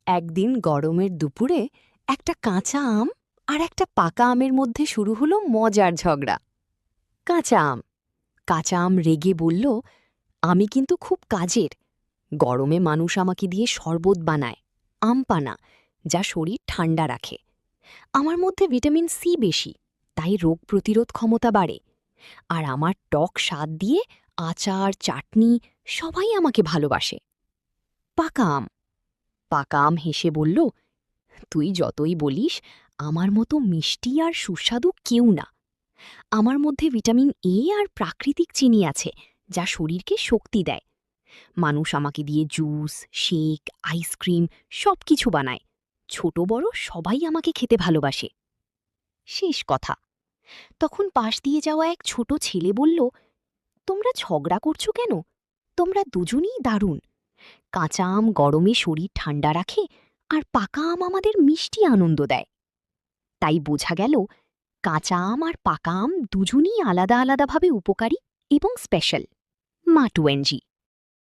একদিন গরমের দুপুরে একটা কাঁচা আম আর একটা পাকা আমের মধ্যে শুরু হলো মজার ঝগড়া। কাঁচা আম কাঁচা আম রেগে বলল, আমি কিন্তু খুব কাজের। গরমে মানুষ আমাকে দিয়ে শরবত বানায়, আম পানা, যা শরীর ঠান্ডা রাখে। আমার মধ্যে ভিটামিন সি বেশি, তাই রোগ প্রতিরোধ ক্ষমতা বাড়ে। আর আমার টক স্বাদ দিয়ে আচার, চাটনি, সবাই আমাকে ভালোবাসে। পাকা আম পাকা আম হেসে বলল, তুই যতই বলিস, আমার মতো মিষ্টি আর সুস্বাদু কেউ না। আমার মধ্যে ভিটামিন এ আর প্রাকৃতিক চিনি আছে, যা শরীরকে শক্তি দেয়। মানুষ আমাকে দিয়ে জুস, শেক, আইসক্রিম সবকিছু বানায়। ছোট বড় সবাই আমাকে খেতে ভালোবাসে। শেষ কথা। তখন পাশ দিয়ে যাওয়া এক ছোট ছেলে বলল, তোমরা ঝগড়া করছো কেন? তোমরা দুজনেই দারুণ। কাঁচা আম গরমে শরীর ঠান্ডা রাখে, আর পাকা আম আমাদের মিষ্টি আনন্দ দেয়। তাই বোঝা গেল, কাঁচা আম আর পাকা আম দুজনেই আলাদা আলাদাভাবে উপকারী এবং স্পেশাল। মা 2NG।